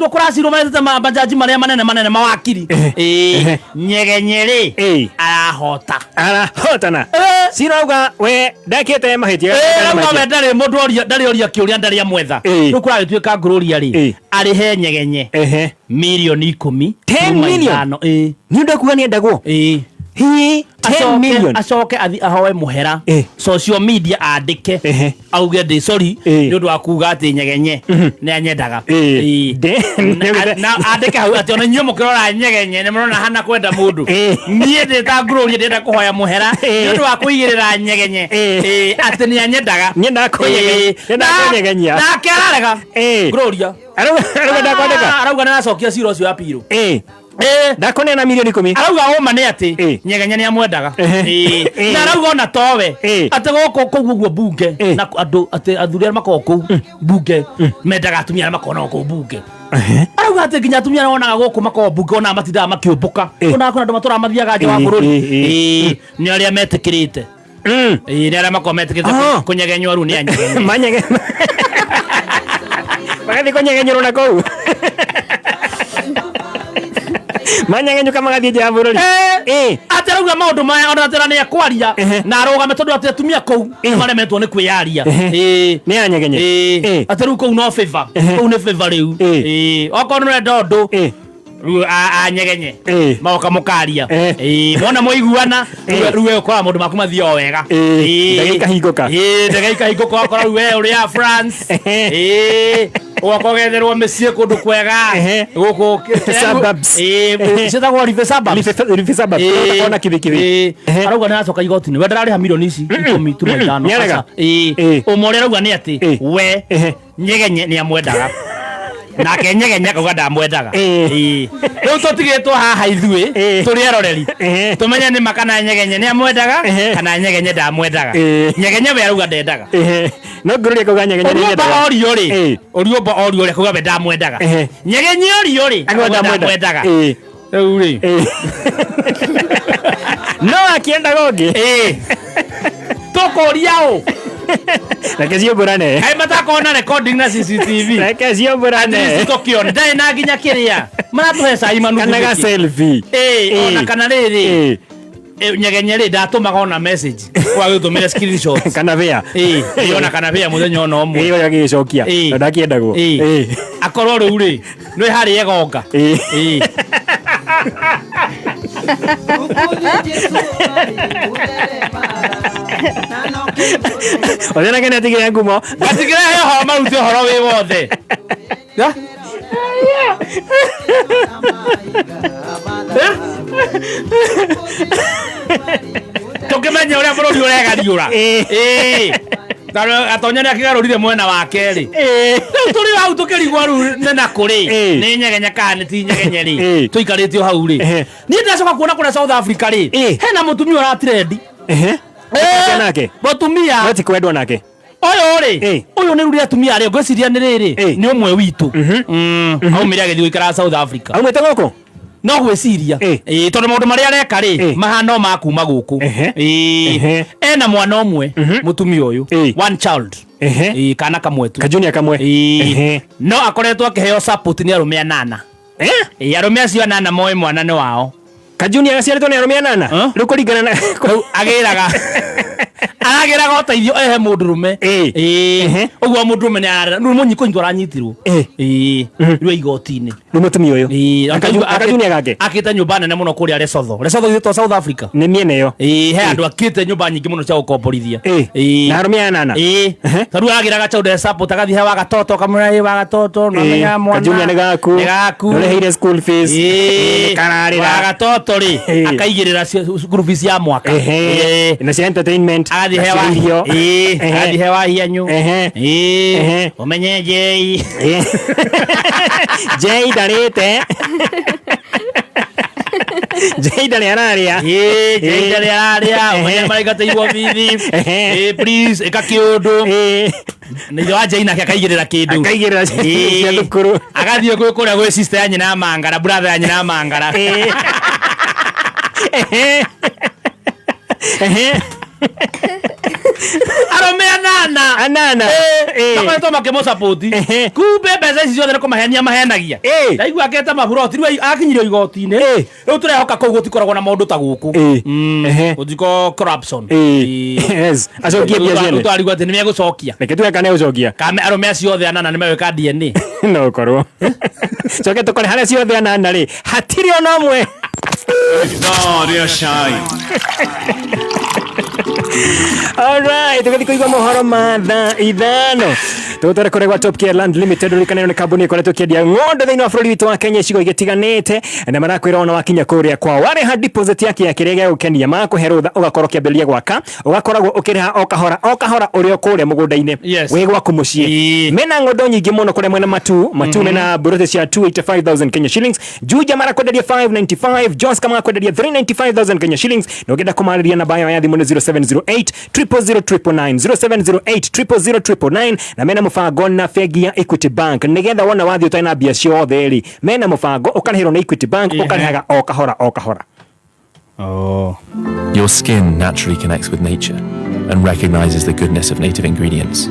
kũracirwo metete mabajaji marĩa manene mawakiri nyegenye rĩ arahotana cirauga we ndakĩte mahĩtia rauga we ndarĩ oria kĩũria ndarĩ amwetha rĩu kũragĩtuĩka Gloria rĩ arĩhe nyegenye mirioni 10 nĩ ũndũ kuga nĩ endagwo 10 million acoke athi ahoe muhera social media andike auge ndi sorry ni undu wa kuga ati nyegenye ni anyendaga na andike hau ati ona nyuo mukirora nyegenye ni murona hana kwenda mundu nie ndi ta Gloria ndenda kuhoya muhera ni undu wa kuigirira nyegenye ati ni anyendaga nyenda kunyegenya na kerarega Gloria arauga na acokia cira ucio apiro ndakone na milioni 10 arauga oma nĩ atĩ nyegenye nĩ amwendaga na arauga ona towe atĩ gũkũ kũu ũguo bunge na andũ atĩ athuri arĩa makoragwo kũu bunge mendaga atumia arĩa makoragwo kũu bunge arauga atĩ nginya atumia arĩa wonaga gũkũ makoragwo bunge ona matindaga makĩũmbũka ona kuna andũ matũraga mathiaga nja wa bũrũri nĩ arĩa metĩkĩrĩte nĩ arĩa makoragwo metĩkĩrĩte kũnyegenywo rĩu nĩ anyegenye magathiĩ kũnyegenyerwo na kũu manyegenyuka magathie nja ya bũrũri atarauga maũndũ maya ona atĩra nĩ akwaria na arũgame tondũ atĩ atumia kũu maremetwo nĩ kwĩyaria nĩ anyegenye atĩ rĩu kũu no favor kũu nĩ favor rĩu okorwo nĩ ũrenda ũndũ rĩu anyegenye maoka mũkaria mona mũiguana rĩu ũkora maũndũ maku mathiĩ o wega ndege ikahingũka okorwo rĩu we ũrĩ a France ugakogetherwo mĩciĩ kũndũ kwega gũkũ ciĩtagwo rive suburbs ona kibikibi arauga nĩ aracoka igoti-inĩ we ndararĩha milioni ici 10.5 ũmũrĩa arauga nĩ atĩ we nyegenye nĩ amwendaga nake nyegenye akauga ndamwendaga rĩu tũtigĩtwo haha ithuĩ tũrĩ eroreri tũmenye nĩ ma kana nyegenye nĩ amwendaga kana nyegenye ndamwendaga nyegenye we arauga ndendaga no Gloria akauga nyegenye nĩ nyendaga orio rĩ oriomba orio rĩ akauga we ndamwendaga nyegenye orio rĩ akauga ndamwendaga rĩu rĩ no akĩendaga ũngĩ tũkũria ũ reke ciũmbũrane kaĩ matakona recording na CCTV reke ciũmbũrane tũkĩona ndarĩ na nginya kĩrĩa maratũhe cai manugu kanaga selfie ona kana rĩrĩ nyegenye rĩ ndatũmaga ona message kwa gĩtũmĩre screenshot kana bĩa ona kana bĩa mũthenya ona ũmwe ĩyo agĩcokia ndakĩendagwo akorwo rĩu rĩ nĩ harĩ egonga Othena kene atigire ngumo atigire heho marute horo wĩ wothe tũkĩmenya ũrĩa bũrũri ũregariũra atonya nĩ akĩgarũrire mwena wa kerĩ rĩu tũrĩ hau tũkĩrigwo rĩu nĩ na kũrĩ nĩ nyegenye kana nĩ ti nyegenye rĩ tũikarĩte o hau rĩ niĩ ndacoka kuona kũrĩa South Africa rĩ hena mũtumia ũratirendi nake mũtumia no ti kwendwo nake ũyũ rĩ ũyũ nĩ rũrĩa atumia arĩa ngwĩciria nĩ rĩrĩ nĩ ũmwe witũ aumire agĩthiĩ gũikara South Africa aumĩte gũkũ no gwĩciria tondũ maũndũ marĩa areka rĩ mahana o ma kuma gũkũ ena mwana ũmwe mũtumia ũyũ one child kana kamwe tu kajunia kamwe no akoretwo akĩheo support nĩ arũme 8 arũme acio 8 moĩ mwana nĩ wao kajunia gaciarĩtwo nĩ arũme 8 rĩu kũringana na agĩraga aragira goteithio ehe mundurume uguo mundurume ni ara nu munyiko intwara nyitirwo rwe igotini ni mutumia uyu akajunia gake akite nyumba nene muno kuria Lesotho ito South Africa ni miene yo he andu akite nyumba nyingi muno cia gukomborithia na arumia nana taru agira gachaude support agathi he wa gatoto kamura wa gatoto no menya mwana kajunia ni gaku no heire school fees kararira wa gatoto ri akaigirira school fees ya mwaka na cia entertainment agathi he wa hianyu umenye Jay Jay darete Jay dale araria umenye maraigata igwa bithi please eka kiundu ni yo Jay nake akaigirira kindu cia thukuru agathie kuria gwe sister ya nyina mangara brother ya nyina mangara aromea nana kama to makemo support kumbe pesa icio there ko mahenagia ndaigua aketa maburoti riu akinyirio igoti-ini riu turehoka kau gutikoragwo na maundu ta guku utiko corruption yes acokie biashara tuarigwa ati ni megucokia reke tueka ne ucokia kame aromea ciothe anana ni meweka DNA no korwo coke tukore haria ciothe anana ri hatiri ona mwe no ria shai alright tukithiko igwa mohoro ma ithano tutore kuregwa Top Gear Land Limited rikanero ni kambuni ikoretwo kiendia ng'ombe thiini wa bũrũri witũ wa Kenya icigo igitiganite na marakwira ona wakinya kuria kwa ware ha deposit yake ya kirege gukenia makũhe rũtha ugakorwo kiambĩrĩria gwaka ugakoragwo ukiriha okahora uri okuria mũgũnda-inĩ wi gwaku mũciĩ mena ng'ondo nyingĩ mũno kuria mwena matu mena buroti cia 285,000 Kenya shillings Juja marakwenderia 595 Jones kama makwenderia 395,000 Kenya shillings na ũngĩenda kũmarĩria namba yao ya thimũ nĩ 0708 00009 0708 00009 na mena mufango na fegi ya Equity Bank nigetha wona wathi utana bia ciothe ri mena mufango ukarihirwo na Equity Bank ukarihaga okahora Your skin naturally connects with nature and recognizes the goodness of native ingredients.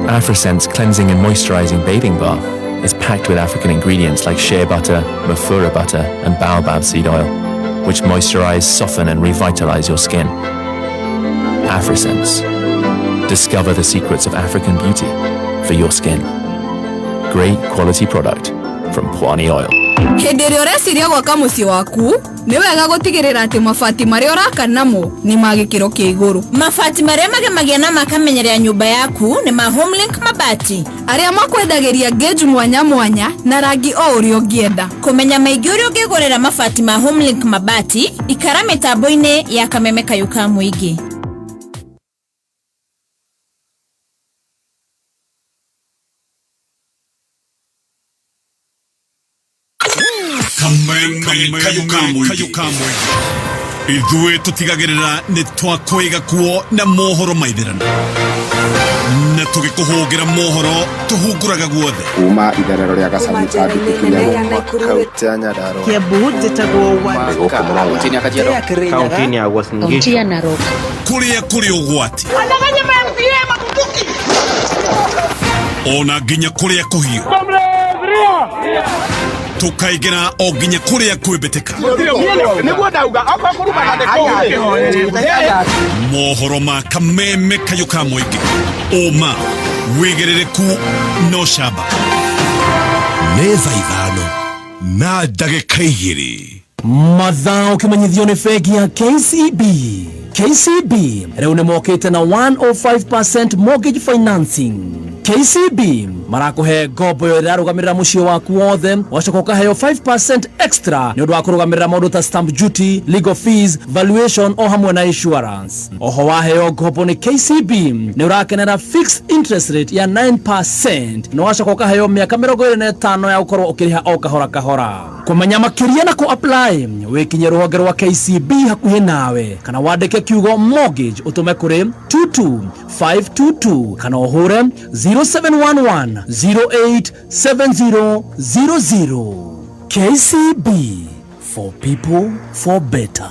AfriSense cleansing and moisturizing bathing bath is packed with African ingredients like shea butter, mafura butter and baobab seed oil, which moisturize, soften and revitalize your skin. AfriSense. Discover the secrets of African beauty for your skin. Great quality product from Pwani Oil. Hindi ĩrĩa ũreciria gwaka mũciĩ waku nĩ wega gũtigĩrĩra atĩ mabati marĩa ũraka namo nĩ ma gĩkĩro kĩa igũrũ. Mabati marĩa magemagia na makamenyerera nyũmba yaku nĩ ma Homelink mabati. Arĩa makwendagĩria gauge mwanya mwanya na rangi o ũrĩa ũngĩenda. Kũmenya maingĩ ũrĩa ũngĩgũrĩra mabati ma Homelink mabati ikara mĩtambo-inĩ ya Kameme Kayuka Mũingĩ. Kayukamwe ithuĩ tũtigagĩrĩra nĩ twakũiga kuo na mohoro maithirana na tũgĩkũhũngĩra mohoro tũhungũraga guothe kuma itherero rĩa Gacaũ Kambĩ kaunti ya Nyandarua Kiambu njĩtagwo kaunti ya Uasin Gishu kũrĩa kũrĩ ũgwati ona nginya kũrĩa kũhiũ tukaigera o nginya kuria kwĩmbĩtĩka mohoro ma Kameme Kayuka Mũingĩ ũma wĩigĩrĩrĩku no camba nĩ thaa 5 na ndagĩka 2 mathaa ũkĩmenyithio nĩ bengi ya KCB rĩu nĩ mokĩte na 105% mortgage financing. KCB marakũhe ngombo yo ĩrarũgamĩrĩra mũciĩ waku wothe wacoka ũkaheo 5% extra nĩ ũndũ wa kũrũgamĩrĩra maũndũ ta stamp duty, legal fees, valuation o hamwe na insurance. Oho waheo ngombo nĩ KCB nĩ ũrakenera fixed interest rate ya 9% na wacoka ũkaheo mĩaka 25 ya gũkorwo ũkĩrĩha o kahora. Kũmenya makĩria na kũ-apply wĩkinye rũhonge rwa KCB hakuhĩ nawe kana wandĩke kiugo mortgage ũtũme kũrĩ 22522 kana ũhũre 0711 087000. KCB, for people for better.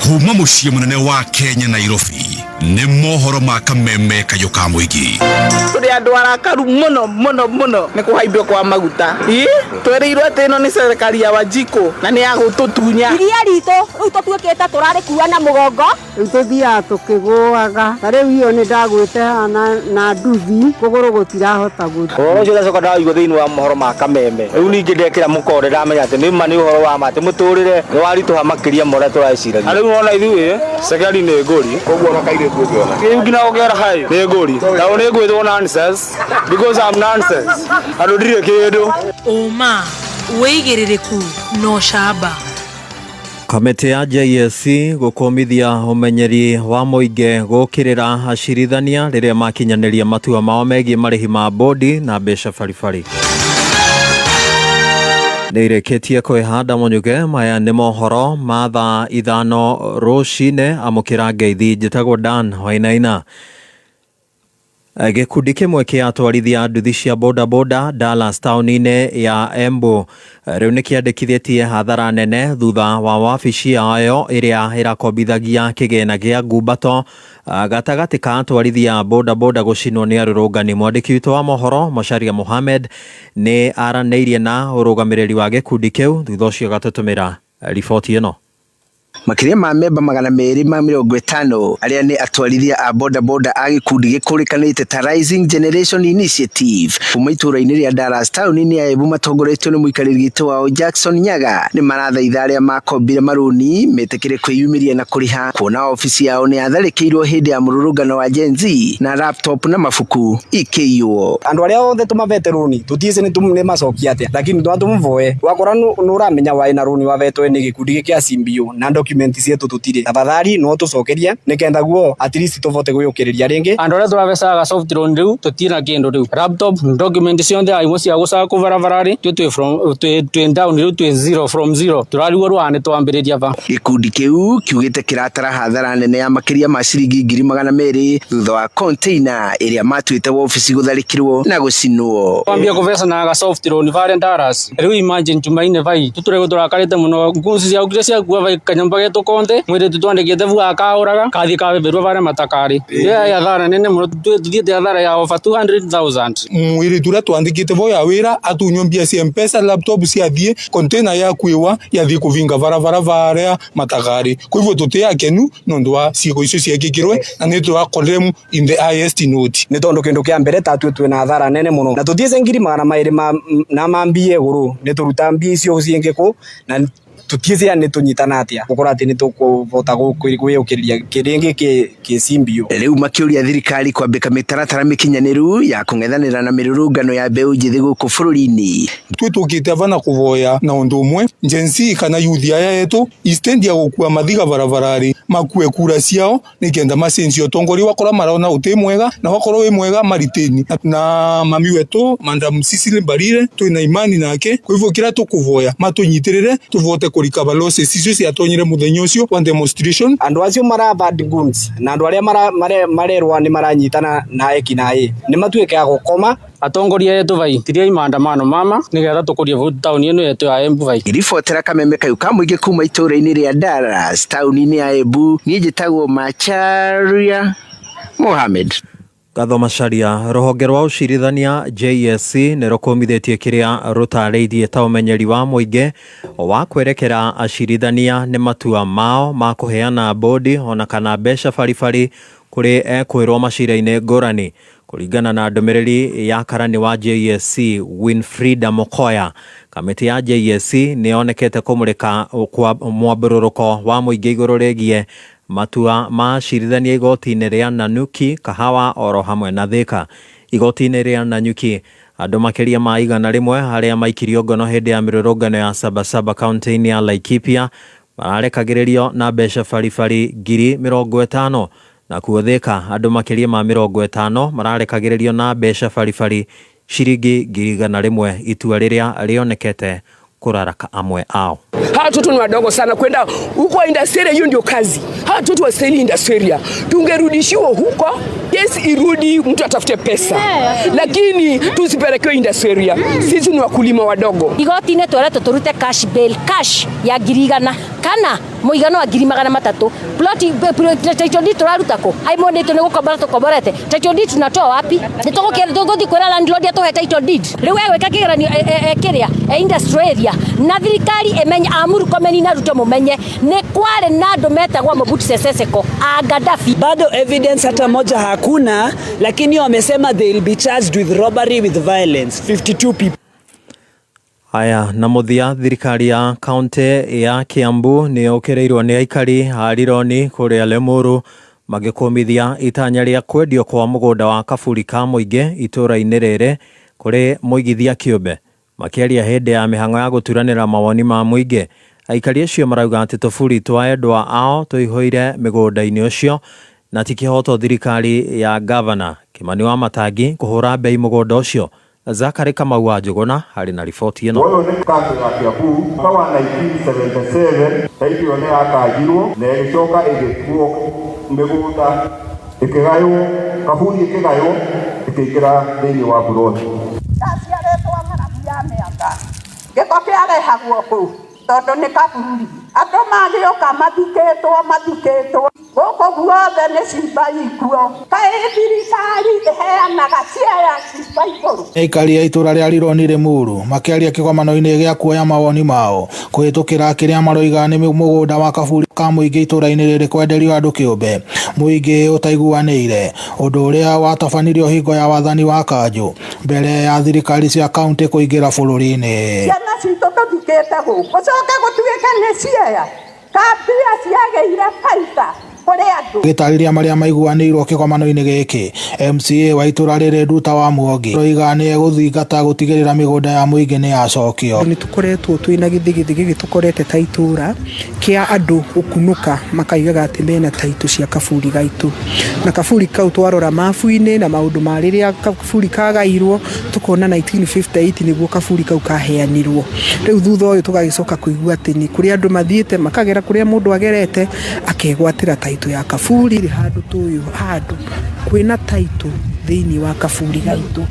kuma muciĩ munene wa Kenya Nairobi nĩ mohoro ma kameme kayo ka mũingĩ. Tũrĩ andũ arakaru mũno nĩ kũhaimbio kwa maguta. Twereirwo atĩ ĩno nĩ serikali ya Wanjiku na nĩ ya gũtũtunya. Iria ritũ rĩu tũtuĩkĩte tũrarĩkua na mũgongo. Rĩu tũthiaga tũkĩgũaga. Ta rĩu iyo nĩ ndagwĩte hana na nduthi kũgũrũ gũtirahota gũthiĩ. Ũhoro ũcio ũracoka ndaigua thĩinĩ wa mohoro ma kameme. Rĩu ningĩ ndekĩra mũkonde ndamenya atĩ nĩma nĩ ũhoro wa ma atĩ mũtũrĩre nĩ waritũha makĩria ma ũrĩa tũraciragia. Rĩu ona ithuĩ serikali nĩ ngũri. Koguo ona kairĩtu ũngĩona. Rĩu nginya ũngĩera hai nĩ ngũri. Na nĩ ngwĩtwo nonsense because I'm nonsense. Andũ ndirĩ kĩndũ. Ũma wĩigĩrĩrĩku no camba. Kamĩtĩ ya JSC gũkũmithia ũmenyeri wa mũingĩ gũkĩrĩra acirithania rĩrĩa makinyanĩria matua mao megiĩ marĩhi ma bodi na mbeca baribari. Nĩirĩkĩtie kwĩhanda Mũnyuge. Maya nĩ mohoro ma thaa 5 rũcinĩ. Amũkĩra ngeithi njĩtagwo Dan Wainaina. Gĩkundi kĩmwe kĩa atwarithia nduthi cia bodaboda Dallas taũni-inĩ ya Embu rĩu nĩ kĩandĩkithĩtie hathara nene thutha wa wabici yayo ĩrĩa ĩrakombithagia kĩgĩna gĩa ngumbato gatagatĩ ka atwarithia bodaboda gũcinwo nĩ arũrũngani. Mwandĩki witũ wa mohoro Macharia Mohamed nĩ aranĩirie na ũrũgamĩrĩri wa gĩkundi kĩu, thutha ũcio agatũtũmĩra riboti ĩno. Makiria ma memba 250 arĩa nĩ atwarithia a bodaboda a gĩkundi gĩkũrĩkanĩte ta Rising Generation Initiative kuma itũra-inĩ rĩa Dallas taũni-inĩ ya Embu matongoretio nĩ mũikarĩri gĩtĩ wao Jackson Nyaga nĩ marathaitha arĩa makombire marũni metĩkĩre kwĩyumĩria na kũrĩha, kuona ofici yao nĩ yatharĩkĩirwo hĩndĩ ya mũrũrũngano wa Gen Z na laptop na mabuku ikĩiywo. Andũ arĩa othe tũmavete rũni tũtiĩce nĩ macokia atĩa, lakini twatũmvoe wakora nĩ ũramenya waĩ na rũni wavetwo nĩ gĩkundi gĩkĩa Simbio na document cietu tutire tafadhali no tucokeria nikenda guo at least tuvote guyukiriria ringi andu aria turavecaga soft loan riu tutira kindu riu laptop document cionthe aimo cia gucaga ku barabarari twi from twi down riu twi zero from zero turariwa rwane twambiriria va. Gikundi kiu kiugite kiratara hathara nene ya makiria ma ciringi 200,000 thutha wa container iria matuite ofici gutharikirwo na gucinwo. Kwambia kuveca na soft loan vare Dallas riu imagine tumaine vai tuturego turakarite muno nguci cia ukire cia kuwa vai kanyamba geto konte mwire tutwandikite vu akauraga kathi kabeberwa vare matakari ya thara nene muno tuthiete thara ya over 200,000 mwire tura twandikite vo ya wira atunywa mbia cia mpesa laptop cia thie container ya kuiwa ya thie kuvinga vara vare matakari kwa hivyo tutia kenu nondu wa ciiko icio ciekikirwe na ni turakoremu in the highest note ni tondu kindu kia mbere tatu twina thara nene muno na tutiese ngiri magana mairi na mambie guru ni turuta mbia icio ciengeku na tutiese ni tunyitana atia gukora ati ni tukuvota gwiyukiriria kiringi ki Simbio. Riu makiuria thirikari kwambika mitaratara mikinyaniru ya kung'ethanira na mirurungano ya mbeu njithi guku bururi-ini. Twitukite avana kuvoya na undu umwe Gen Z kana youth aya yetu istendi ya gukua mathiga barabarari makue kura ciao nikenda masensi utongoria wakora marona uti mwega na wakora wi mwega mariteni na mami wetu Madam Cecily Mbarire twina imani nake kwa hivyo kira tukuvoya matunyitirire tuvote kurika balose sicio ciatonyire muthenya ucio wa demonstration. Andu acio mara bad goods na andu aria marerwa ni maranyitana na ekinae ni matuike ya gukoma atongoria yetu vai tiria maandamano mama nigetha tukurie vu tauni ino yetu ya Embu vai. Iribotera kameme kayu ka muingi kuma itũra-inĩ rĩa Dallas tauni-inĩ ya Embu niĩ njĩtagwo Macharia Mohamed. Gatho Macharia. Rũhonge rwa ũcirithania JSC nĩ rũkũmithĩtie kĩrĩa rũtarĩirie ta ũmenyeri wa mũingĩ wa kwerekera acirithania nĩ matua mao ma kũheana bodi ona kana mbeca baribari kũrĩ ekwĩrwo macira-inĩ ngũrani. Kũringana na ndũmĩrĩri ya karani wa JSC Winfrida Mokoya, kamĩtĩ ya JSC nĩ yonekete kũmũrĩka kwa mwambũrũrũko wa mũingĩ igũrũ rĩgiĩ matua ma acirithania igoti-inĩ rĩa Nanyuki, Kahawa oro hamwe na Thika. Igoti-inĩ rĩa Nanyuki andũ makĩria ma 100 arĩa maikirio ngono hĩndĩ ya mĩrũrũngano ya Sabasaba kaunti-inĩ ya Laikipia mararekagĩrĩrio na mbeca baribari 50,000 na kuo Thika andũ makĩria ma 50 mararekagĩrĩrio na mbeca baribari ciringi 100,000 itua rĩrĩa rĩonekete kuraraka amwe ao. Hawa watoto ni wadogo sana kwenda huko industry, hiyo ndio kazi. Hawa watoto wa seli industry tungerudishiwa huko, yes irudi, mtu atafute pesa. Lakini tusipelekewe industry. Sisi ni wakulima wadogo. Igoti ne twara turute cash bill, cash ya girigana kana muigano wa giri 300. Plot title deed turaruta ko. Ai mone to nego kobara to koborete. Title deed tunatoa wapi? Nitoko ngothi kwera landlord atohe title deed. Riu wewe kakigerani kiria industry area. Na thirikari emenya amuru komeni na ruto mumenye ni kware na ndo metagwa Mobutu Sese Seko Gaddafi. Bado evidence hata moja hakuna, lakini wamesema they will be charged with robbery with violence 52 people. Aya, na muthia thirikari ya kaunti ya Kiambu ni okereirwo ni aikari a Rironi kuria Lemuru magikomithia itanya ria kwendio kwa mugunda wa kaburi ka muingi itura-ini riri kuri muigithia kiumbe. Makiaria hende ya mihango ya guturanira mawoni ma muingi, aikari acio marauga ati tuburi twa endwa ao tuihoire migunda-ini ucio na tikihoto thirikari ya governor Kimani wa Matangi kuhura bei mugunda ucio. Zakari Kamau wa Njuguna hari na riboti ino. Oyo ni kazi ya Kiambu kawa 1977 haiyo ne akajirwo na igicoka igikuo migunda ikigayo kaburi ikigayo ikikira thini wa buroni. Kazi aretwa marabia meanga giko kiarehagwo ku tondu ni kaburi andu magioka mathikitwo goko guothe ni cimba ikuo kai thirikari iheanaga ciaya cimba iguru. Aikari ya itura ria Rironi Limuru makiaria kigomano-ini gia kuoya mawoni mao kuhitukira kiria maroiga ni mugunda wa kaburi ka muingi itura-ini riri kwenderio andu kiumbe. Muingi utaiguanire undu uria watabanirio hingo ya wathani wa Kanju mbere ya thirikari cia kaunti kuingira bururi-ini. Ciana citũ tũthikĩte gũkũ gũcoke gũtuĩke nĩ ciaya kabia ciageire baita kũrĩ andũ. Gĩtarĩria marĩa maiguanĩirwo kĩgomano-inĩ gĩkĩ, MCA wa itura rĩrĩ Nduta wa Mwangi roiga nĩ egũthingata gũtigĩrĩra mĩgũnda ya mũingĩ nĩ yacokio. Nĩ tũkoretwo twĩna gĩthigithigi gĩtũkorete ta itũra kĩa andũ gũkunũka makaigaga atĩ mena taitũ cia kaburi gaitũ, na kaburi kau twarora mabu-inĩ na maũndũ ma rĩrĩa kaburi kagairwo tukona 1958 nĩguo kaburi kau kaheanirwo. Rĩu thutha ũyũ tũgagĩcoka kũigua atĩ nĩ kũrĩa andũ mathiĩte makagera kũrĩa mũndũ agerete akegwatĩra taitũ ya kaburi ri handu tuyu handu kwina taitũ thĩinĩ wa kaburi gaitũ.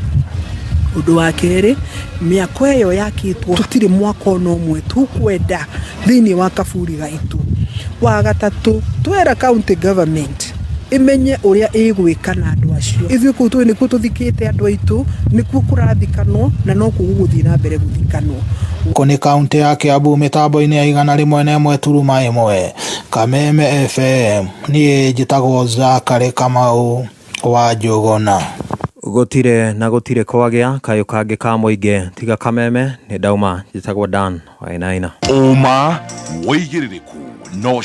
Ũndũ wa kerĩ, mĩako ĩyo yakĩtwo tũtirĩ mwaka ũmwe tukwenda thĩinĩ wa kaburi gaitũ. Wa gatatũ, twera county government imenye ũrĩa ĩgwĩka na andũ acio. Ithuĩ kũu tũĩ nĩkuo tũthikĩte andũ aitũ, nĩkuo kũrathikanwo na no kũu gũthiĩ na mbere gũthikanwo. Kuni kaunti ya Kiambu mitambo-ini ya 101.1 Kameme FM ni njitagwo Zakari Kamau wa Njuguna. Gutire kwagĩa kayũ kangĩ ka mũingĩ tiga Kameme nĩ ndauma njitagwo Dan Wainaina. Uma wĩigĩrĩrĩku no